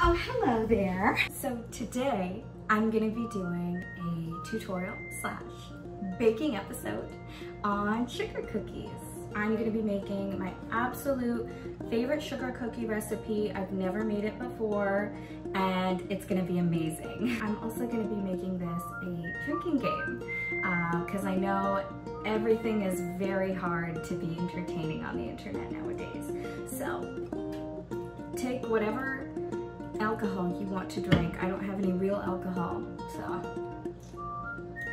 Oh, hello there. So today I'm gonna be doing a tutorial slash baking episode on sugar cookies. I'm gonna be making my absolute favorite sugar cookie recipe. I've never made it before and it's gonna be amazing. I'm also gonna be making this a drinking game because I know everything is very hard to be entertaining on the internet nowadays. So take whatever alcohol you want to drink. I don't have any real alcohol, so.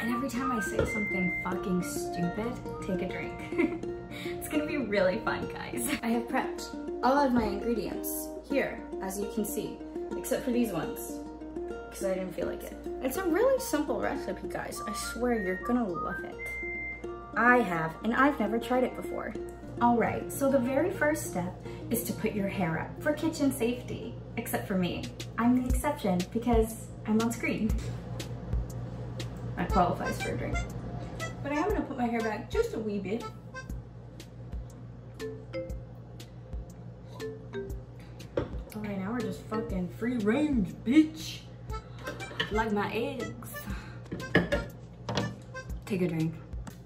And every time I say something fucking stupid, take a drink. It's gonna be really fun, guys. I have prepped all of my ingredients here, as you can see, except for these ones, because I didn't feel like it. It's a really simple recipe, guys. I swear you're gonna love it. I have, and I've never tried it before. All right, so the very first step is to put your hair up for kitchen safety, except for me. I'm the exception because I'm on screen. That qualifies for a drink. But I am gonna put my hair back just a wee bit. All right, now we're just fucking free range, bitch. Like my eggs. Take a drink.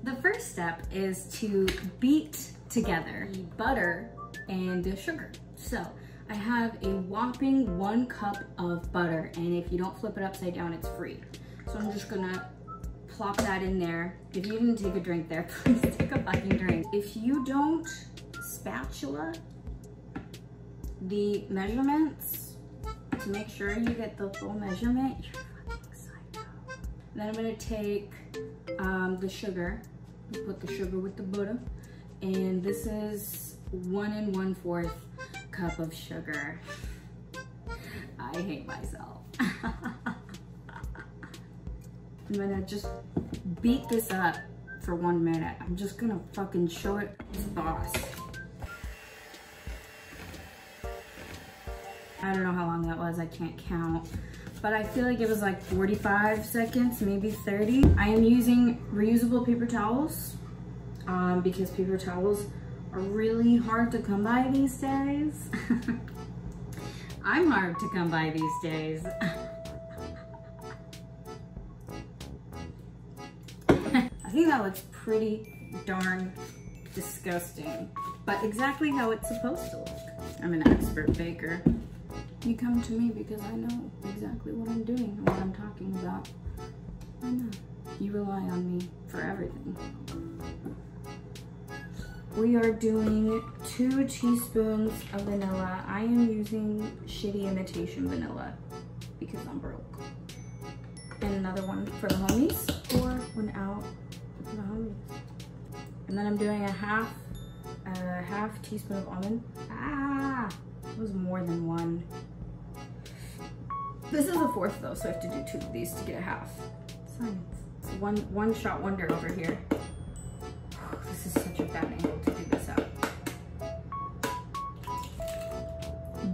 The first step is to beat together the butter and the sugar. So I have a whopping 1 cup of butter, and if you don't flip it upside down, it's free. So I'm just gonna plop that in there. If you didn't take a drink there, please take a fucking drink. If you don't spatula the measurements to make sure you get the full measurement, you're fucking psycho. Then I'm gonna take the sugar, put the sugar with the butter, and this is 1 1/4 cup of sugar. I hate myself. I'm gonna just beat this up for 1 minute. I'm just gonna fucking show it its boss. I don't know how long that was, I can't count. But I feel like it was like 45 seconds, maybe 30. I am using reusable paper towels because paper towels are really hard to come by these days. I'm hard to come by these days. I think that looks pretty darn disgusting, but exactly how it's supposed to look. I'm an expert baker. You come to me because I know exactly what I'm doing and what I'm talking about. I know. You rely on me for everything. We are doing 2 teaspoons of vanilla. I am using shitty imitation vanilla because I'm broke. And another one for the homies, or 1 out for the homies. And then I'm doing a half teaspoon of almond. Ah, it was more than 1. This is a 4th though, so I have to do 2 of these to get a half. Science. It's one shot wonder over here. This is such a bad angle to do this out.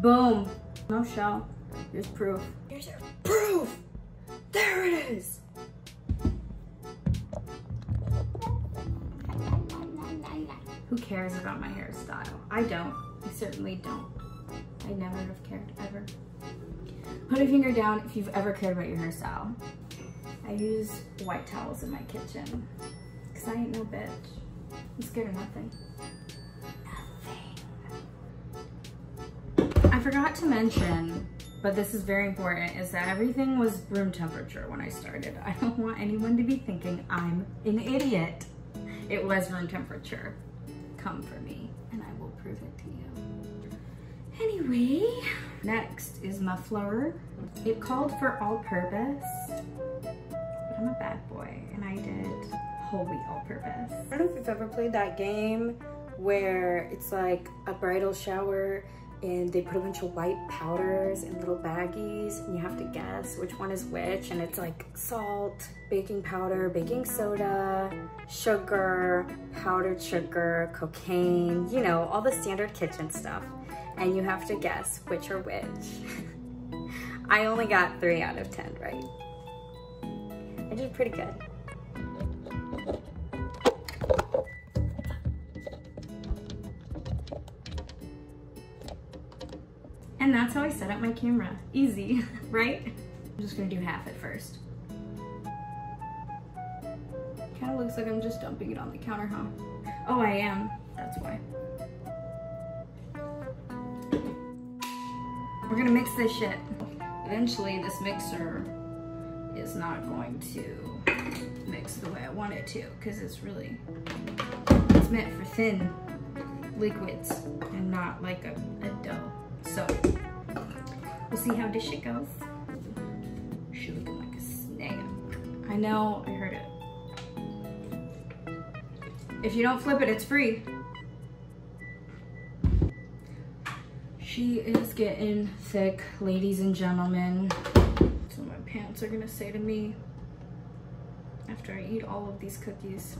Boom. No shell. Here's proof. Here's your proof. There it is. Who cares about my hairstyle? I don't. I certainly don't. I never have cared, ever. Put a finger down if you've ever cared about your hairstyle. I use white towels in my kitchen because I ain't no bitch. I'm scared of nothing. Nothing. I forgot to mention, but this is very important, is that everything was room temperature when I started. I don't want anyone to be thinking I'm an idiot. It was room temperature. Come for me and I will prove it to you. Anyway, next is my flour. It called for all-purpose, but I'm a bad boy and I did whole wheat all-purpose. I don't know if you've ever played that game where it's like a bridal shower and they put a bunch of white powders in little baggies and you have to guess which one is which, and it's like salt, baking powder, baking soda, sugar, powdered sugar, cocaine, you know, all the standard kitchen stuff, and you have to guess which are which. I only got 3 out of 10 right. I did pretty good. And that's how I set up my camera. Easy, right? I'm just gonna do half at first. Kind of looks like I'm just dumping it on the counter, huh? Oh, I am. That's why. We're gonna mix this shit. Eventually, this mixer is not going to mix the way I want it to, because it's meant for thin liquids and not like a dough. So we'll see how this shit goes. She looking like a snake. I know, I heard it. If you don't flip it, it's free. She is getting thick, ladies and gentlemen. That's what my pants are gonna say to me after I eat all of these cookies.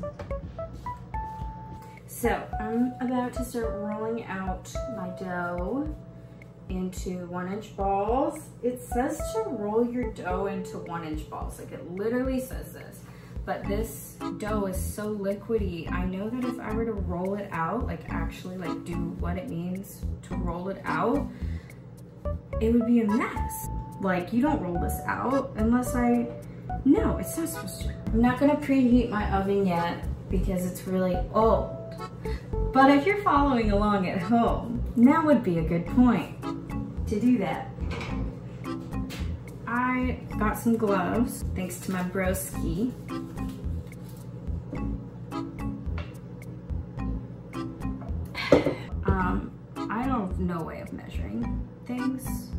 So I'm about to start rolling out my dough into 1-inch balls. It says to roll your dough into 1-inch balls. Like, it literally says this. But this dough is so liquidy. I know that if I were to roll it out, like actually like do what it means to roll it out, it would be a mess. Like, you don't roll this out unless no, it's not supposed to. I'm not gonna preheat my oven yet because it's really old. But if you're following along at home, now would be a good point to do that. I got some gloves, thanks to my broski. I don't have no way of measuring things.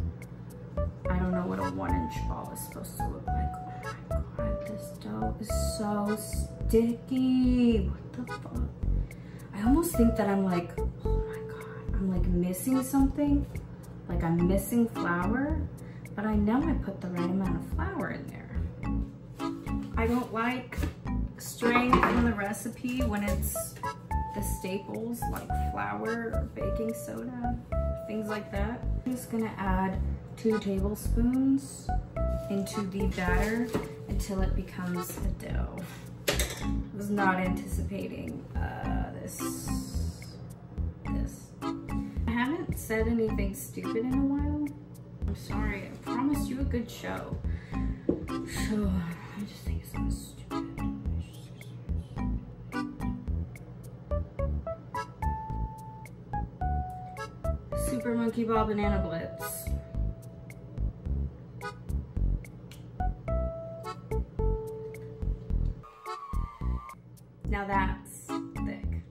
I don't know what a 1-inch ball is supposed to look like. Oh my God, this dough is so sticky. What the fuck? I almost think that I'm like, oh my God, I'm like missing something. Like I'm missing flour, but I know I put the right amount of flour in there. I don't like straying from the recipe when it's the staples like flour or baking soda, things like that. I'm just gonna add 2 tablespoons into the batter until it becomes a dough. I was not anticipating this. I haven't said anything stupid in a while. I'm sorry, I promised you a good show. So, I just think it's so stupid. Super Monkey Ball Banana Blitz. Now that's thick.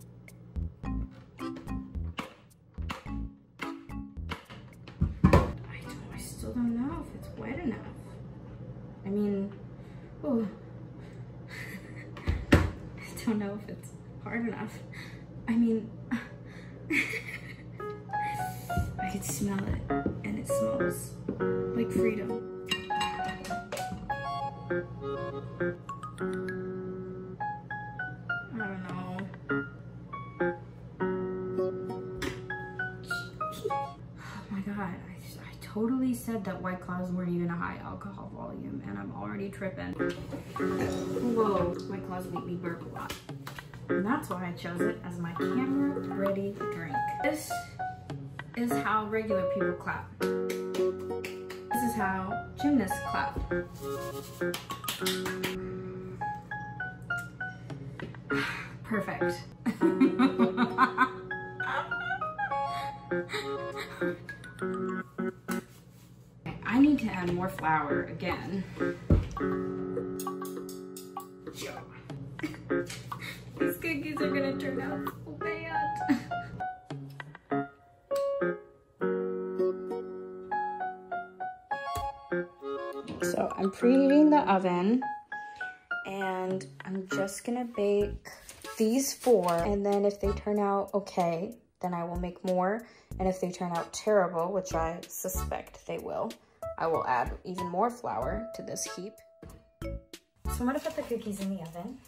I still don't know if it's wet enough. I mean, oh. I don't know if it's hard enough. I mean, I can smell it, and it smells like freedom. I don't know. Oh my God, I totally said that White Claws weren't even a high alcohol volume, and I'm already tripping. Whoa, White Claws make me burp a lot. And that's why I chose it as my camera-ready drink. This is how regular people clap. This is how gymnasts clap. Perfect. I need to add more flour again. These cookies are gonna turn out so bad. So I'm preheating the oven, and I'm just gonna bake these 4, and then if they turn out okay, then I will make more, and if they turn out terrible, which I suspect they will, I will add even more flour to this heap. So I'm gonna put the cookies in the oven.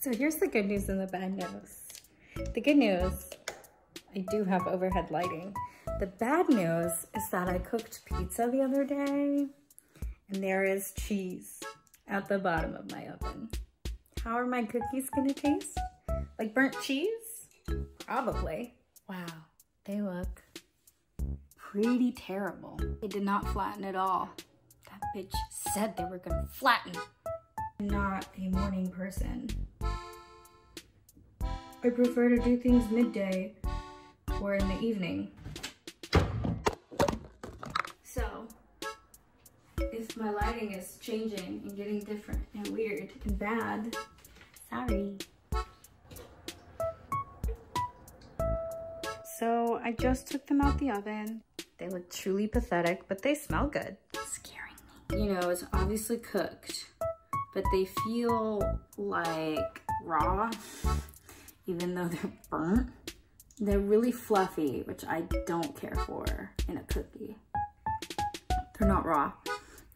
So here's the good news and the bad news. The good news, I do have overhead lighting. The bad news is that I cooked pizza the other day, and there is cheese at the bottom of my oven. How are my cookies gonna taste? Like burnt cheese? Probably. Wow, they look pretty terrible. It did not flatten at all. That bitch said they were gonna flatten. I'm not a morning person. I prefer to do things midday or in the evening. So, if my lighting is changing and getting different and weird and bad, sorry. So I just took them out the oven. They look truly pathetic, but they smell good. It's scaring me. You know, it's obviously cooked, but they feel like raw, even though they're burnt. They're really fluffy, which I don't care for in a cookie. They're not raw.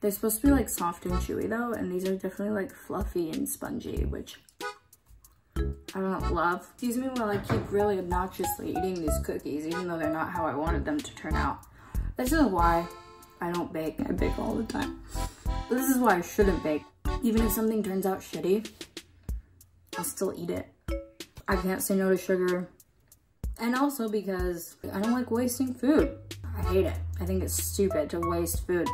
They're supposed to be like soft and chewy though, and these are definitely like fluffy and spongy, which I don't love. Excuse me while I keep really obnoxiously eating these cookies, even though they're not how I wanted them to turn out. This is why I don't bake. I bake all the time. But this is why I shouldn't bake. Even if something turns out shitty, I'll still eat it. I can't say no to sugar. And also because I don't like wasting food. I hate it. I think it's stupid to waste food.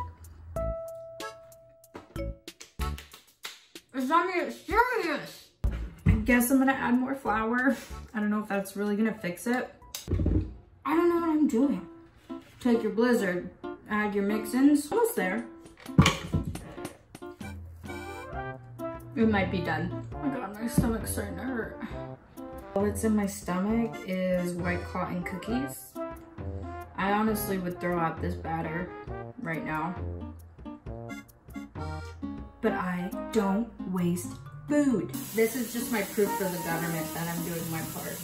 It's not even serious. I guess I'm gonna add more flour. I don't know if that's really gonna fix it. I don't know what I'm doing. Take your Blizzard, add your mix-ins. Almost there. It might be done. Oh my god, my stomach's starting to hurt. What's in my stomach is white cotton cookies. I honestly would throw out this batter right now. But I don't waste food. This is just my proof for the government that I'm doing my part.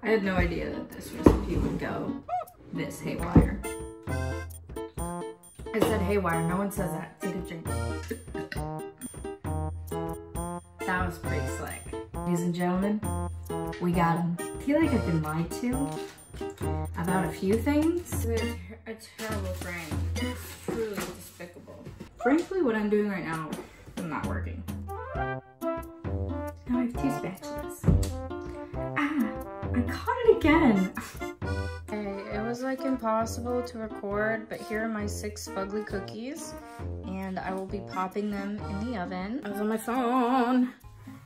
I had no idea that this recipe would go this haywire. I said haywire, no one says that. Take a drink. That was pretty slick. Ladies and gentlemen, we got him. I feel like I've been lied to about a few things. A terrible frame. It's truly despicable. Frankly, what I'm doing right now is not working. Now I have 2 spatulas. Ah, I caught it again. Okay, it was like impossible to record, but here are my 6 fugly cookies, and I will be popping them in the oven. I was on my phone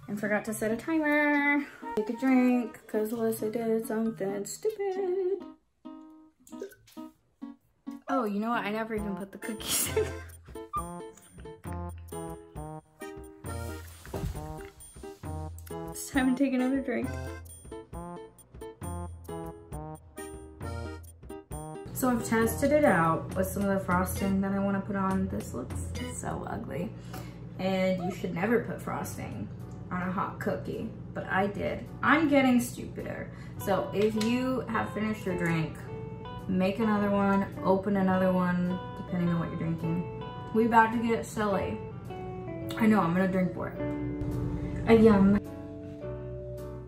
and forgot to set a timer. Take a drink, because Alyssa did something stupid. Oh, you know what? I never even put the cookies in. It's time to take another drink. So I've tested it out with some of the frosting that I want to put on. This looks so ugly. And you should never put frosting on a hot cookie, but I did. I'm getting stupider. So if you have finished your drink, make another one, open another one, depending on what you're drinking. We about to get silly. I know, I'm gonna drink for it. Yum.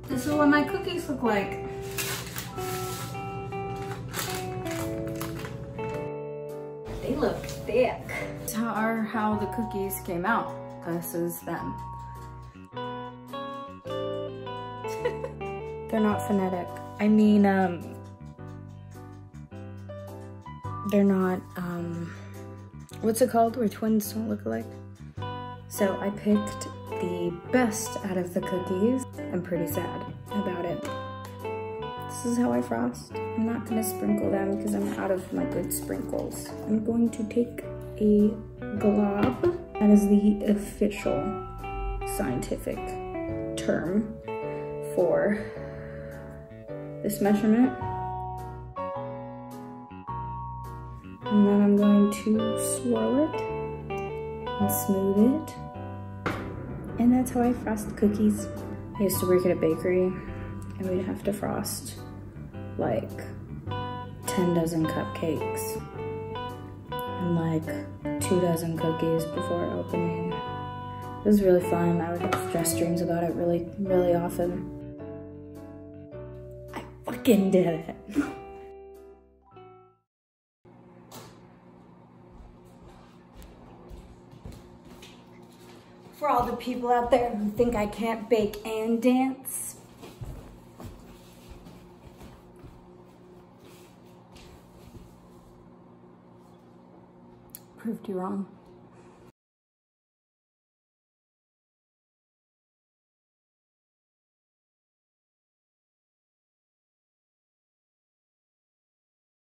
This is what my cookies look like. They look thick. This is how the cookies came out. This is them. They're not phonetic. I mean, they're not, what's it called where twins don't look alike? So I picked the best out of the cookies. I'm pretty sad about it. This is how I frost. I'm not gonna sprinkle them because I'm out of my good sprinkles. I'm going to take a glob. That is the official scientific term for this measurement. And then I'm going to swirl it and smooth it. And that's how I frost cookies. I used to work at a bakery and we'd have to frost like 10 dozen cupcakes and like 2 dozen cookies before opening. It was really fun. I would have stress dreams about it really, really often. I fucking did it. For all the people out there who think I can't bake and dance, proved you wrong.